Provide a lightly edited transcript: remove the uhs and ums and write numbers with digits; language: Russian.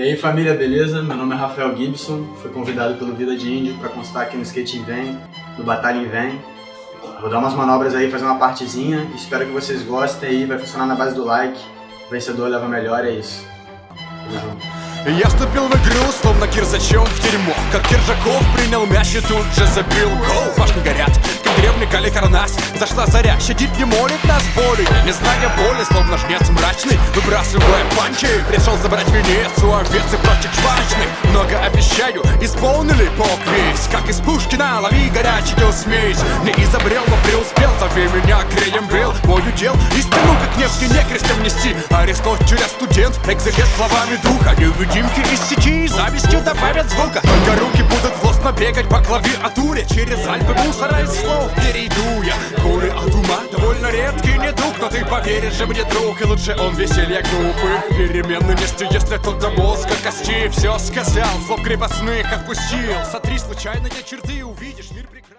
E aí família, beleza? Meu nome é Rafael Gibson, fui convidado pelo Vida de Índio para constar aqui no Skate Vem, no Batalha Vem. Vou dar umas manobras aí, fazer uma partezinha, espero que vocês gostem aí, vai funcionar na base do like, o vencedor leva melhor, é isso. Tamo junto. Я вступил в игру, словно кирзачом в дерьмо. Как Киржаков принял мяч и тут же забил гол. Башни горят, как древний Каликарнас. Зашла заря, щадит не молит нас боли. Не зная боли, словно жнец мрачный, выбрасывая панчи. Пришел забрать Венецию, овец и прочих жвачных. Много обещаю, исполнили попись. Как из Пушкина, лови горячий смесь. Не изобрел, но преуспел, зови меня Креем бил. Мой удел, истину, как Невский, не крестом нести. Аристотеля студент, экзегет словами духа. Невидимки из сети, завистью добавят звука. Только руки будут злостно бегать по клавиатуре. Через Альпы мусора из слов перейду я. Горе от ума, довольно редкий недуг. Но ты поверишь же мне, друг, и лучше он веселье глупых. Перемены нести, если тот до мозга кости. Все сказал, слов крепостных отпустил. Сотри случайные черты, увидишь мир прекрасный.